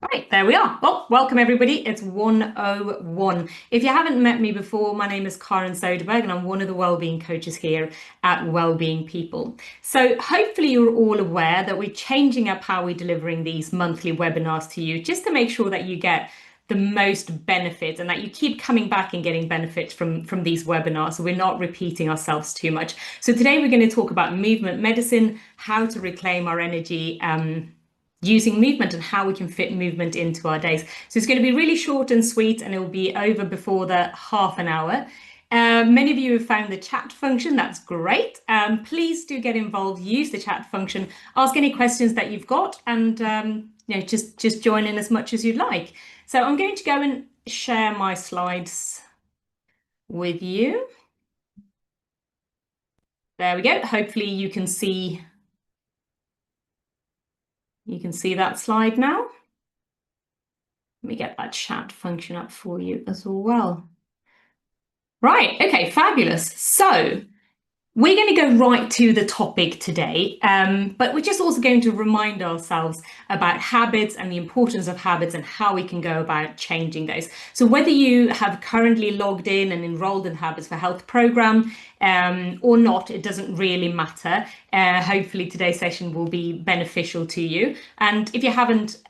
Right, there we are. Well, welcome everybody. It's 101. If you haven't met me before, my name is Carin Söderberg and I'm one of the wellbeing coaches here at Wellbeing People. So hopefully you're all aware that we're changing up how we're delivering these monthly webinars to you just to make sure that you get the most benefit and that you keep coming back and getting benefit from these webinars. So we're not repeating ourselves too much. So today we're going to talk about movement medicine, how to reclaim our energy, using movement and how we can fit movement into our days. So it's going to be really short and sweet and it will be over before the half an hour. Many of you have found the chat function. That's great. Please do get involved, use the chat function, ask any questions that you've got and just join in as much as you'd like. So I'm going to go and share my slides with you. There we go. Hopefully you can see that slide now. Let me get that chat function up for you as well. Right, okay, fabulous. So we're going to go right to the topic today, but we're just also going to remind ourselves about habits and the importance of habits and how we can go about changing those. So whether you have currently logged in and enrolled in Habits for Health program or not, it doesn't really matter. Hopefully today's session will be beneficial to you. And if you haven't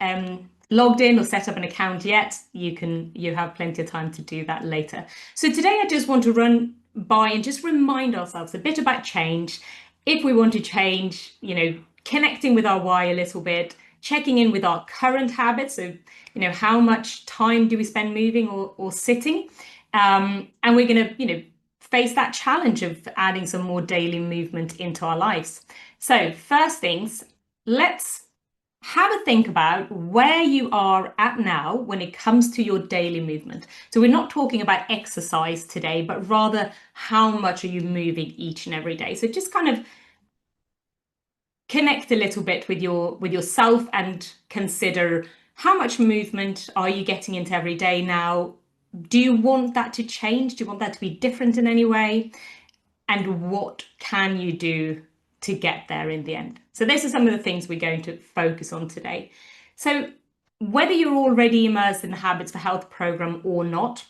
logged in or set up an account yet, you have plenty of time to do that later. So today I just want to run by and just remind ourselves a bit about change. If we want to change, connecting with our why a little bit, checking in with our current habits. So, how much time do we spend moving or sitting? And we're going to, face that challenge of adding some more daily movement into our lives. So first things, let's have a think about where you are at now when it comes to your daily movement. So we're not talking about exercise today, but rather how much are you moving each and every day. So just kind of connect a little bit with yourself and consider how much movement are you getting into every day now? Do you want that to change? Do you want that to be different in any way? And what can you do to get there in the end? So these are some of the things we're going to focus on today. So whether you're already immersed in the Habits for Health program or not,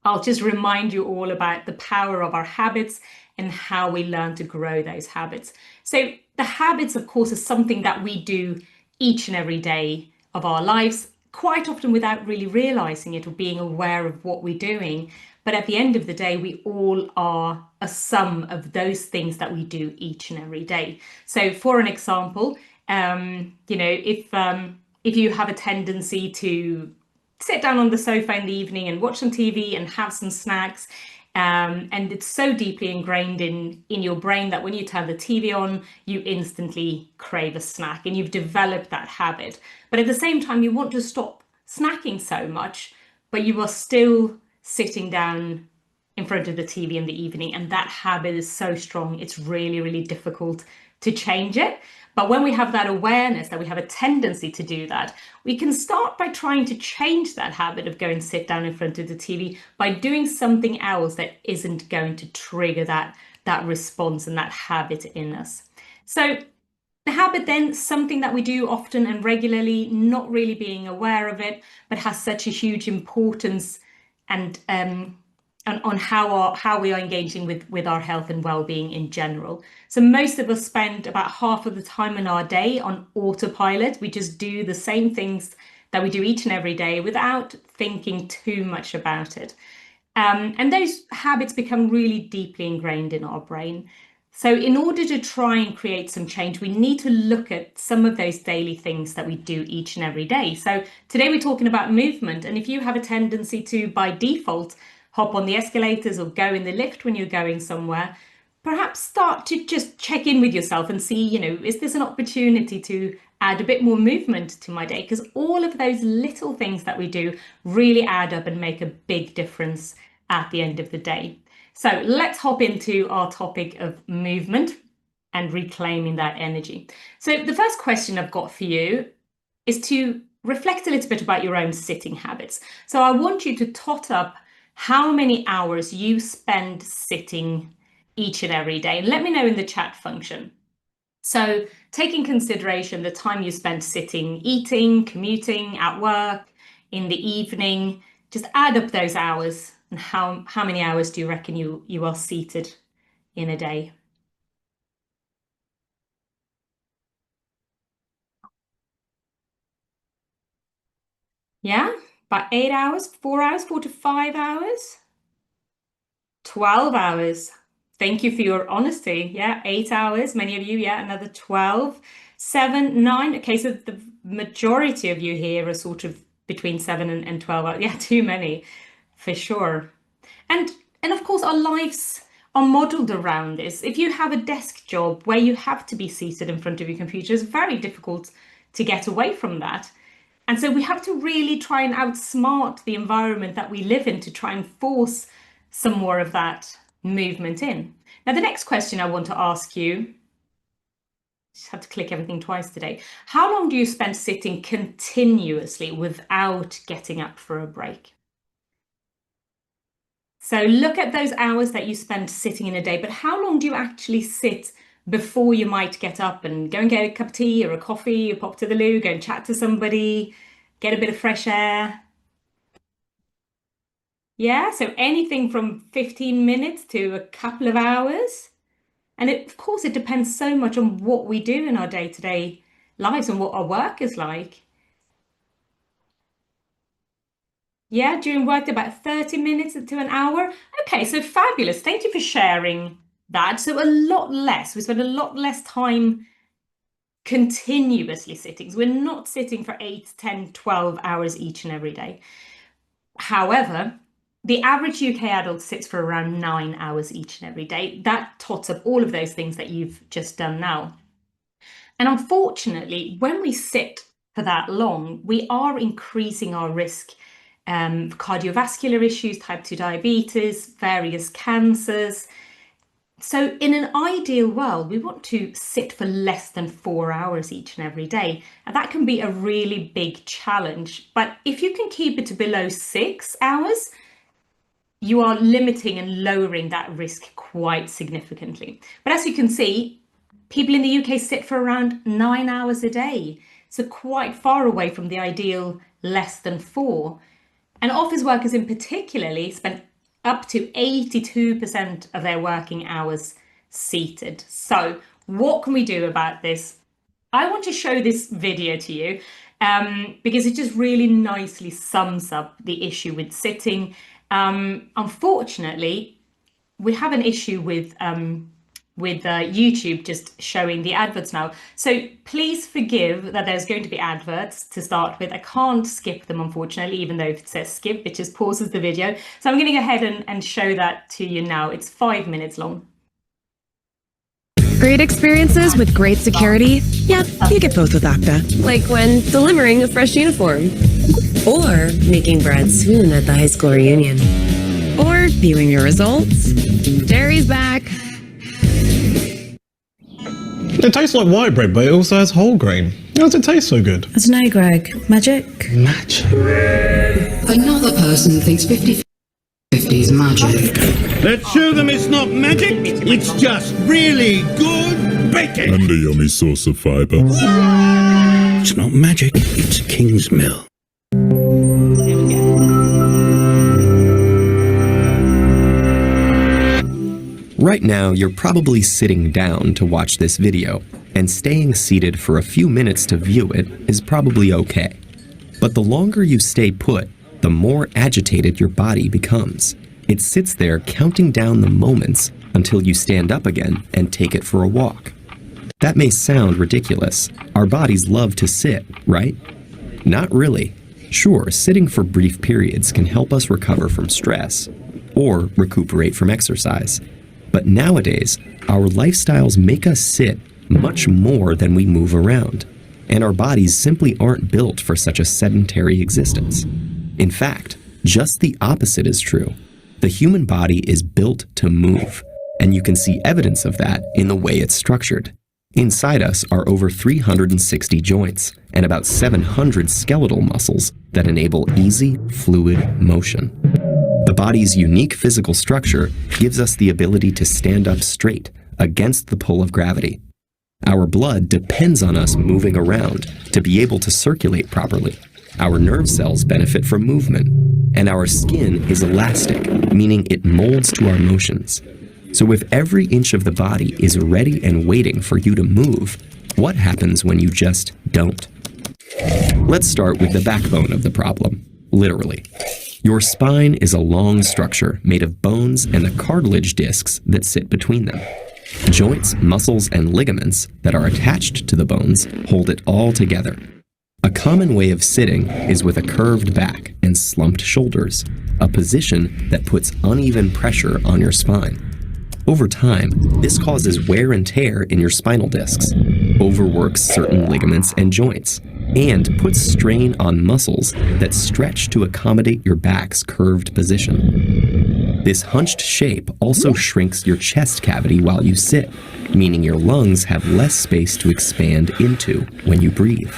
I'll just remind you all about the power of our habits and how we learn to grow those habits. So the habits, of course, is something that we do each and every day of our lives, quite often without really realizing it or being aware of what we're doing. But at the end of the day, we all are a sum of those things that we do each and every day. So for an example, if you have a tendency to sit down on the sofa in the evening and watch some TV and have some snacks, and it's so deeply ingrained in your brain that when you turn the TV on, you instantly crave a snack and you've developed that habit. But at the same time, you want to stop snacking so much, but you are still sitting down in front of the TV in the evening, and that habit is so strong, it's really, really difficult to change it. But when we have that awareness that we have a tendency to do that, we can start by trying to change that habit of going sit down in front of the TV by doing something else that isn't going to trigger that response and that habit in us. So the habit then, something that we do often and regularly, not really being aware of it, but has such a huge importance and on how we are engaging with our health and well-being in general. So most of us spend about half of the time in our day on autopilot. We just do the same things that we do each and every day without thinking too much about it. And those habits become really deeply ingrained in our brain. So in order to try and create some change, we need to look at some of those daily things that we do each and every day. So today we're talking about movement. And if you have a tendency to, by default, hop on the escalators or go in the lift when you're going somewhere, perhaps start to just check in with yourself and see, is this an opportunity to add a bit more movement to my day? Because all of those little things that we do really add up and make a big difference at the end of the day. So let's hop into our topic of movement and reclaiming that energy. So the first question I've got for you is to reflect a little bit about your own sitting habits. So I want you to tot up how many hours you spend sitting each and every day. And let me know in the chat function. So take in consideration the time you spend sitting, eating, commuting, at work, in the evening. Just add up those hours and how many hours do you reckon you are seated in a day? Yeah, about 8 hours, 4 hours, 4 to 5 hours, 12 hours. Thank you for your honesty. Yeah, 8 hours. Many of you, yeah, another 12, 7, 9. Okay, so the majority of you here are sort of between 7 and 12 hours. Yeah, too many for sure. And and of course our lives are modeled around this. If you have a desk job where you have to be seated in front of your computer, it's very difficult to get away from that. And so we have to really try and outsmart the environment that we live in to try and force some more of that movement in. Now, the next question I want to ask you, just had to click everything twice today. How long do you spend sitting continuously without getting up for a break? So look at those hours that you spend sitting in a day, but how long do you actually sit before you might get up and go and get a cup of tea or a coffee, or pop to the loo, go and chat to somebody, get a bit of fresh air? Yeah, so anything from 15 minutes to a couple of hours. And of course, it depends so much on what we do in our day-to-day lives and what our work is like. Yeah, during work, about 30 minutes to an hour. Okay, so fabulous. Thank you for sharing that. So a lot less. We spend a lot less time continuously sitting. So we're not sitting for 8, 10, 12 hours each and every day. However, the average UK adult sits for around 9 hours each and every day. That tots up all of those things that you've just done now. And unfortunately, when we sit for that long, we are increasing our risk for cardiovascular issues, type 2 diabetes, various cancers. So in an ideal world, we want to sit for less than 4 hours each and every day. And that can be a really big challenge. But if you can keep it to below 6 hours, you are limiting and lowering that risk quite significantly. But as you can see, people in the UK sit for around 9 hours a day. So quite far away from the ideal less than 4. And office workers in particularly spend up to 82% of their working hours seated. So what can we do about this? I want to show this video to you because it just really nicely sums up the issue with sitting. Unfortunately, we have an issue with YouTube just showing the adverts now. So please forgive that there's going to be adverts to start with. I can't skip them, unfortunately, even though if it says skip, it just pauses the video. So I'm going to go ahead and show that to you now. It's 5 minutes long. Great experiences with great security? Yep, you get both with Okta. Like when delivering a fresh uniform. Or making bread soon at the high school reunion. Or viewing your results. Jerry's back. It tastes like white bread, but it also has whole grain. How does it taste so good? I don't know, Greg. Magic? Magic. Another person thinks 50/50 is magic. Let's show them it's not magic, it's just really good bacon. And a yummy source of fibre. It's not magic, it's King's Mill. Right now, you're probably sitting down to watch this video, and staying seated for a few minutes to view it is probably okay. But the longer you stay put, the more agitated your body becomes. It sits there counting down the moments until you stand up again and take it for a walk. That may sound ridiculous. Our bodies love to sit, right? Not really. Sure, sitting for brief periods can help us recover from stress or recuperate from exercise. But nowadays, our lifestyles make us sit much more than we move around, and our bodies simply aren't built for such a sedentary existence. In fact, just the opposite is true. The human body is built to move, and you can see evidence of that in the way it's structured. Inside us are over 360 joints and about 700 skeletal muscles that enable easy, fluid motion. The body's unique physical structure gives us the ability to stand up straight against the pull of gravity. Our blood depends on us moving around to be able to circulate properly. Our nerve cells benefit from movement, and our skin is elastic, meaning it molds to our motions. So if every inch of the body is ready and waiting for you to move, what happens when you just don't? Let's start with the backbone of the problem, literally. Your spine is a long structure made of bones and the cartilage discs that sit between them. Joints, muscles, and ligaments that are attached to the bones hold it all together. A common way of sitting is with a curved back and slumped shoulders, a position that puts uneven pressure on your spine. Over time, this causes wear and tear in your spinal discs, overworks certain ligaments and joints, and puts strain on muscles that stretch to accommodate your back's curved position. This hunched shape also shrinks your chest cavity while you sit, meaning your lungs have less space to expand into when you breathe.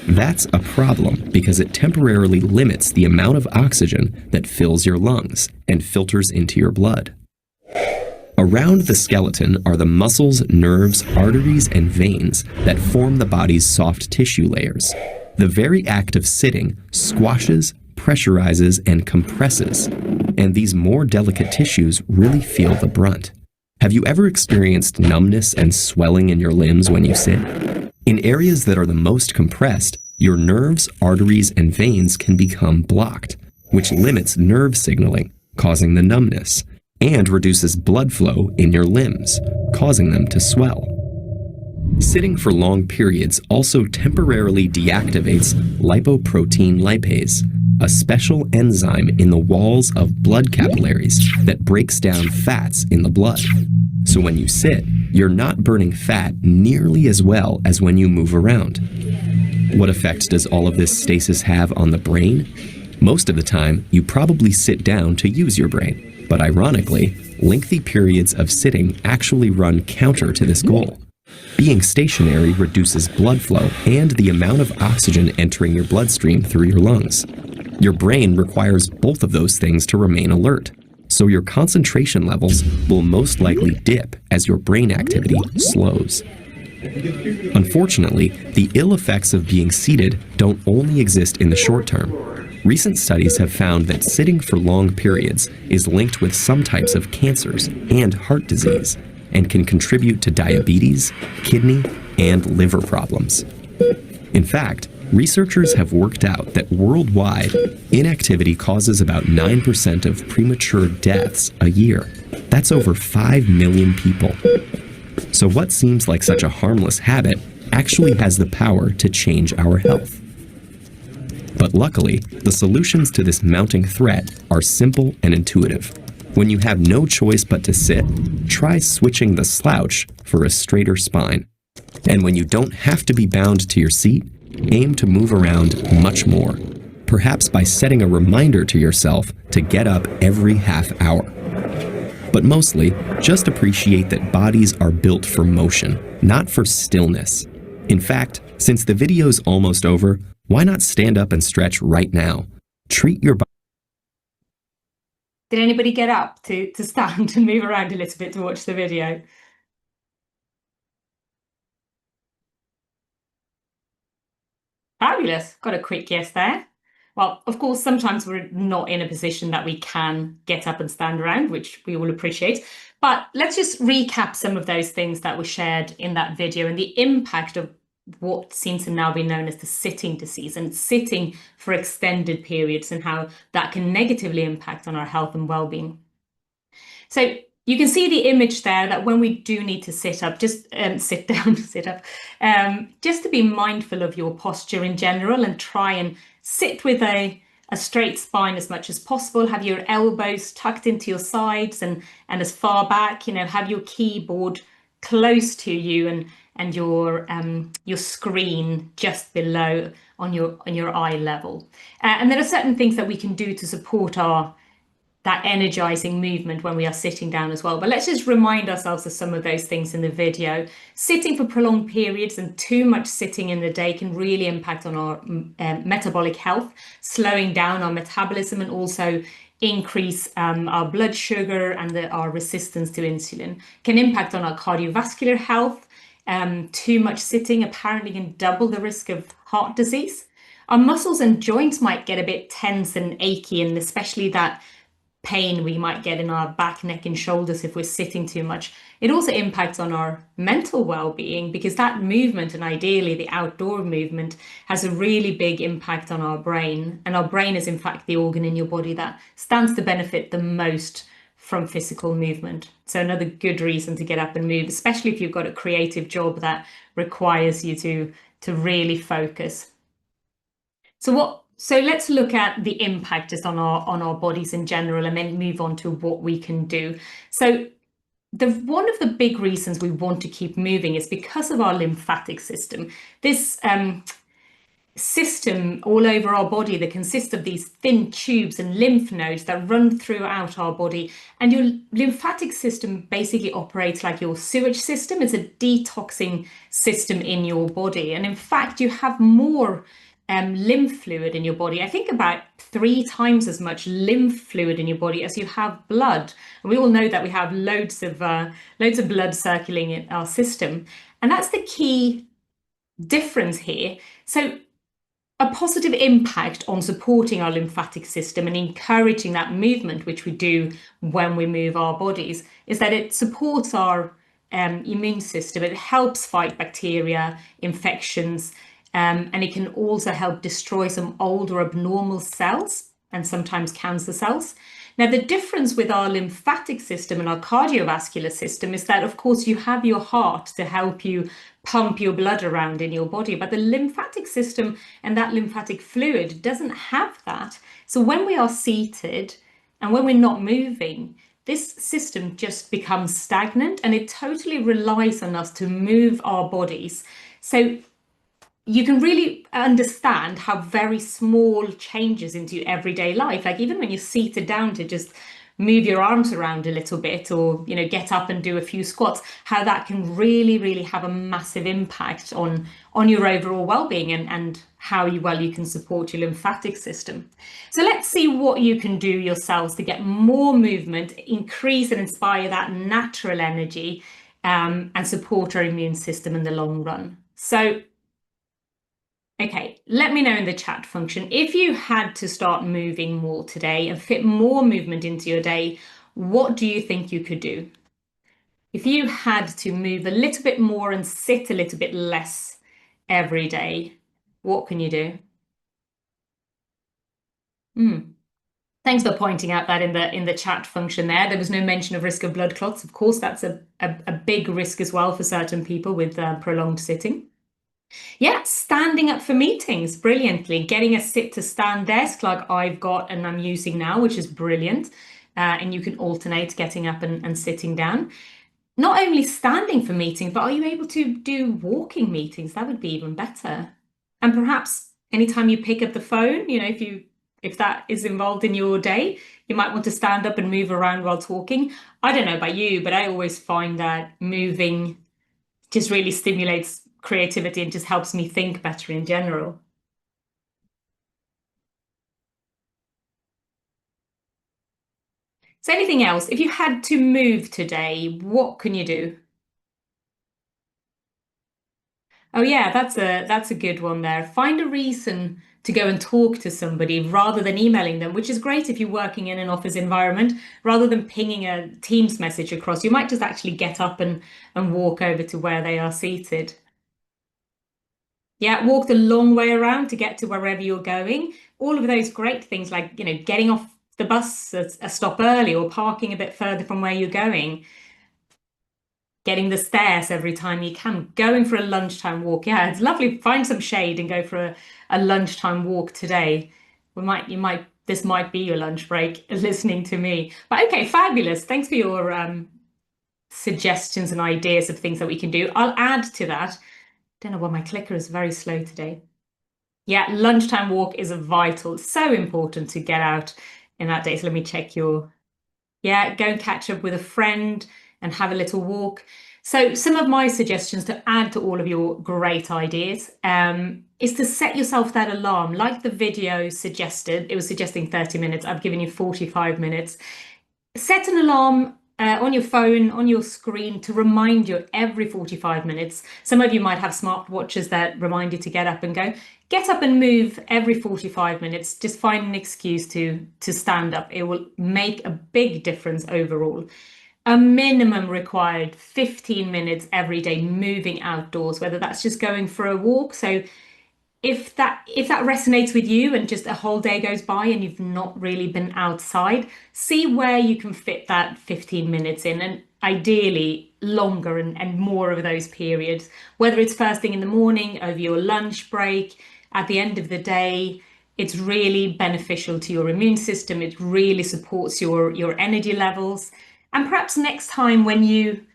That's a problem because it temporarily limits the amount of oxygen that fills your lungs and filters into your blood. Around the skeleton are the muscles, nerves, arteries, and veins that form the body's soft tissue layers. The very act of sitting squashes, pressurizes, and compresses, and these more delicate tissues really feel the brunt. Have you ever experienced numbness and swelling in your limbs when you sit? In areas that are the most compressed, your nerves, arteries, and veins can become blocked, which limits nerve signaling, causing the numbness, and reduces blood flow in your limbs, causing them to swell. Sitting for long periods also temporarily deactivates lipoprotein lipase, a special enzyme in the walls of blood capillaries that breaks down fats in the blood. So when you sit, you're not burning fat nearly as well as when you move around. What effect does all of this stasis have on the brain? Most of the time, you probably sit down to use your brain. But ironically, lengthy periods of sitting actually run counter to this goal. Being stationary reduces blood flow and the amount of oxygen entering your bloodstream through your lungs. Your brain requires both of those things to remain alert, so your concentration levels will most likely dip as your brain activity slows. Unfortunately, the ill effects of being seated don't only exist in the short term. Recent studies have found that sitting for long periods is linked with some types of cancers and heart disease, and can contribute to diabetes, kidney, and liver problems. In fact, researchers have worked out that worldwide, inactivity causes about 9% of premature deaths a year. That's over 5 million people. So what seems like such a harmless habit actually has the power to change our health. But luckily, the solutions to this mounting threat are simple and intuitive. When you have no choice but to sit, try switching the slouch for a straighter spine. And when you don't have to be bound to your seat, aim to move around much more, perhaps by setting a reminder to yourself to get up every half hour. But mostly, just appreciate that bodies are built for motion, not for stillness. In fact, since the video's almost over, why not stand up and stretch right now? Treat your body. Did anybody get up to stand and move around a little bit to watch the video? Fabulous. Got a quick yes there. Well, of course, sometimes we're not in a position that we can get up and stand around, which we all appreciate. But let's just recap some of those things that were shared in that video and the impact of what seems to now be known as the sitting disease and sitting for extended periods and how that can negatively impact on our health and well-being. So you can see the image there that when we do need to sit up, just sit down, sit up, just to be mindful of your posture in general and try and sit with a straight spine as much as possible. Have your elbows tucked into your sides and as far back, have your keyboard close to you and your screen just below on your eye level. And there are certain things that we can do to support that energizing movement when we are sitting down as well. But let's just remind ourselves of some of those things in the video. Sitting for prolonged periods and too much sitting in the day can really impact on our metabolic health, slowing down our metabolism and also increase our blood sugar and our resistance to insulin. Can impact on our cardiovascular health, too much sitting apparently can double the risk of heart disease. Our muscles and joints might get a bit tense and achy, and especially that pain we might get in our back, neck, and shoulders if we're sitting too much. It also impacts on our mental well-being, because that movement, and ideally the outdoor movement, has a really big impact on our brain. And our brain is in fact the organ in your body that stands to benefit the most from physical movement. So another good reason to get up and move, especially if you've got a creative job that requires you to really focus. So let's look at the impact just on our bodies in general, and then move on to what we can do. So one of the big reasons we want to keep moving is because of our lymphatic system. This system all over our body that consists of these thin tubes and lymph nodes that run throughout our body. And your lymphatic system basically operates like your sewage system. It's a detoxing system in your body. And in fact, you have more lymph fluid in your body. I think about 3 times as much lymph fluid in your body as you have blood. And we all know that we have loads of blood circulating in our system. And that's the key difference here. So a positive impact on supporting our lymphatic system and encouraging that movement, which we do when we move our bodies, is that it supports our immune system. It helps fight bacteria, infections, and it can also help destroy some older abnormal cells and sometimes cancer cells. Now, the difference with our lymphatic system and our cardiovascular system is that, of course, you have your heart to help you pump your blood around in your body, but the lymphatic system and that lymphatic fluid doesn't have that. So when we are seated and when we're not moving, this system just becomes stagnant, and it totally relies on us to move our bodies. So you can really understand how very small changes into your everyday life, like even when you're seated down to just move your arms around a little bit, or get up and do a few squats, how that can really have a massive impact on your overall well-being and how well you can support your lymphatic system. So let's see what you can do yourselves to get more movement, increase and inspire that natural energy, and support our immune system in the long run. So okay, let me know in the chat function if you had to start moving more today and fit more movement into your day, what do you think you could do? If you had to move a little bit more and sit a little bit less every day, what can you do? Thanks for pointing out that in the chat function there. There was no mention of risk of blood clots. Of course, that's a big risk as well for certain people with prolonged sitting. Yeah, standing up for meetings, brilliantly. Getting a sit to stand desk like I've got and I'm using now, which is brilliant. And you can alternate getting up and sitting down. Not only standing for meetings, but are you able to do walking meetings? That would be even better. And perhaps anytime you pick up the phone, if that is involved in your day, you might want to stand up and move around while talking. I don't know about you, but I always find that moving just really stimulates creativity and just helps me think better in general. So anything else? If you had to move today, what can you do? Oh yeah, that's a good one there. Find a reason to go and talk to somebody rather than emailing them, which is great if you're working in an office environment. Rather than pinging a Teams message across, you might just actually get up and walk over to where they are seated. Yeah, walk the long way around to get to wherever you're going. All of those great things like, getting off the bus a stop early or parking a bit further from where you're going. Getting the stairs every time you can. Going for a lunchtime walk. Yeah, it's lovely. Find some shade and go for a lunchtime walk today. This might be your lunch break listening to me. But okay, fabulous. Thanks for your suggestions and ideas of things that we can do. I'll add to that. Don't know why my clicker is very slow today. Yeah, lunchtime walk is vital. So important to get out in that day. So let me check yeah, go and catch up with a friend and have a little walk. So some of my suggestions to add to all of your great ideas is to set yourself that alarm. Like the video suggested, it was suggesting 30 minutes. I've given you 45 minutes. Set an alarm on your phone, on your screen, to remind you every 45 minutes. Some of you might have smartwatches that remind you to get up and go. Get up and move every 45 minutes. Just find an excuse to stand up. It will make a big difference overall. A minimum required 15 minutes every day moving outdoors, whether that's just going for a walk. So if that resonates with you and just a whole day goes by and you've not really been outside, see where you can fit that 15 minutes in, and ideally longer and more of those periods, whether it's first thing in the morning, over your lunch break, at the end of the day. It's really beneficial to your immune system. It really supports your energy levels. And perhaps next time when you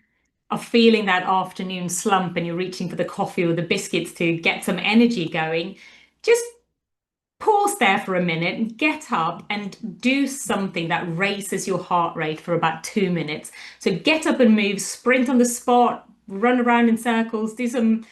are feeling that afternoon slump and you're reaching for the coffee or the biscuits to get some energy going, just pause there for a minute and get up and do something that raises your heart rate for about 2 minutes. So get up and move, sprint on the spot, run around in circles, do some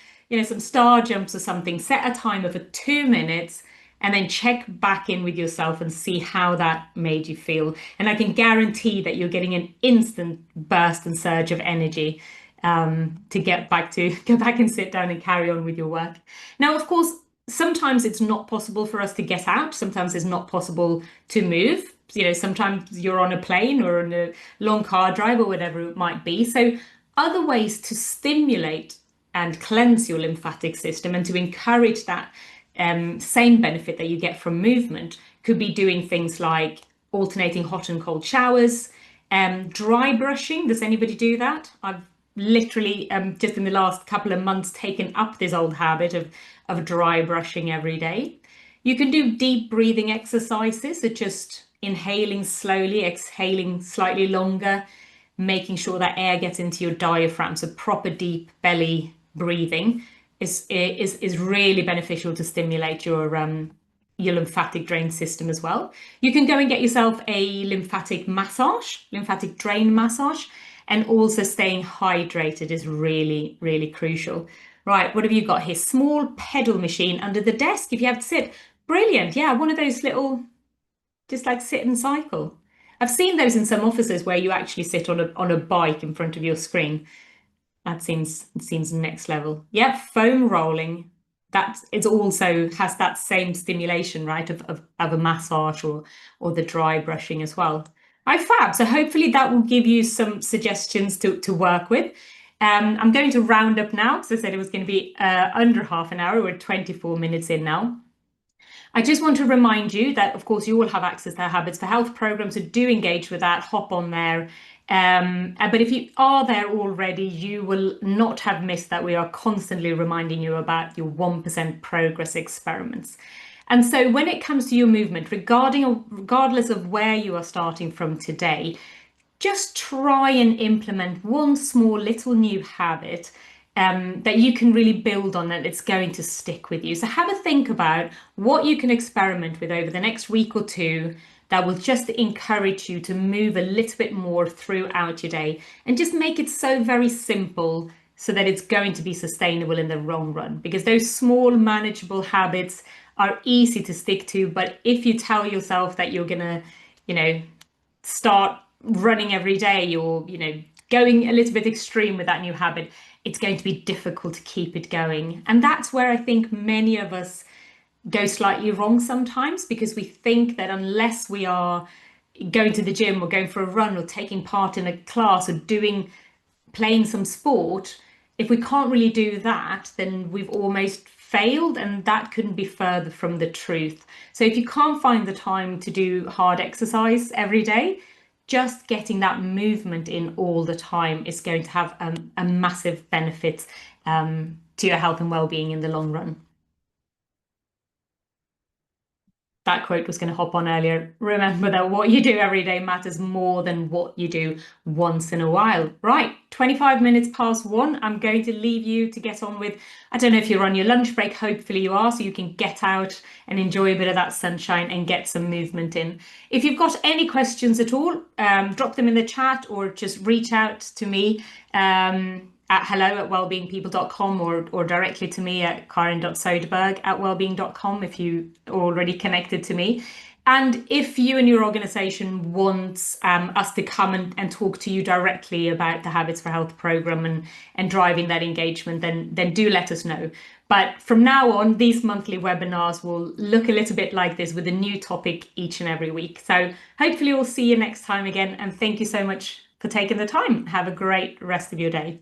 star jumps or something, set a timer for 2 minutes, and then check back in with yourself and see how that made you feel. And I can guarantee that you're getting an instant burst and surge of energy to go back and sit down and carry on with your work. Now, of course, sometimes it's not possible for us to get out. Sometimes it's not possible to move. Sometimes you're on a plane or on a long car drive or whatever it might be. So other ways to stimulate and cleanse your lymphatic system and to encourage that same benefit that you get from movement could be doing things like alternating hot and cold showers, dry brushing. Does anybody do that? I've literally just in the last couple of months taken up this old habit of dry brushing every day. You can do deep breathing exercises, so just inhaling slowly, exhaling slightly longer, making sure that air gets into your diaphragm. So proper deep belly breathing is really beneficial to stimulate your lymphatic drain system as well. You can go and get yourself a lymphatic drain massage, and also staying hydrated is really, really crucial. Right, what have you got here? Small pedal machine under the desk if you have to sit. Brilliant. Yeah, one of those little, just like sit and cycle. I've seen those in some offices where you actually sit on a bike in front of your screen. That seems next level. Yeah, foam rolling. It also has that same stimulation, right, of a massage or the dry brushing as well. Right, fab. So hopefully that will give you some suggestions to work with. I'm going to round up now because I said it was going to be under half an hour. We're 24 minutes in now. I just want to remind you that, of course, you all have access to our Habits for Health program, so do engage with that, hop on there. But if you are there already, you will not have missed that we are constantly reminding you about your 1% progress experiments. And so when it comes to your movement, regardless of where you are starting from today, just try and implement one small little new habit that you can really build on, and it's going to stick with you. So have a think about what you can experiment with over the next week or two that will just encourage you to move a little bit more throughout your day, and just make it so very simple so that it's going to be sustainable in the long run, because those small manageable habits are easy to stick to. But if you tell yourself that you're gonna, start running every day, or going a little bit extreme with that new habit, it's going to be difficult to keep it going. And that's where I think many of us go slightly wrong sometimes, because we think that unless we are going to the gym or going for a run or taking part in a class or playing some sport, if we can't really do that, then we've almost failed, and that couldn't be further from the truth. So if you can't find the time to do hard exercise every day, just getting that movement in all the time is going to have a massive benefit to your health and well-being in the long run. That quote was going to hop on earlier. Remember that what you do every day matters more than what you do once in a while. Right, 25 minutes past 1. I'm going to leave you to get on with, I don't know if you're on your lunch break, hopefully you are, so you can get out and enjoy a bit of that sunshine and get some movement in. If you've got any questions at all, drop them in the chat or just reach out to me at hello@wellbeingpeople.com or directly to me at carin.soderberg@wellbeing.com if you already connected to me. And if you and your organization want us to come and talk to you directly about the Habits for Health program and driving that engagement, then do let us know. But from now on, these monthly webinars will look a little bit like this with a new topic each and every week. So hopefully we'll see you next time again. And thank you so much for taking the time. Have a great rest of your day.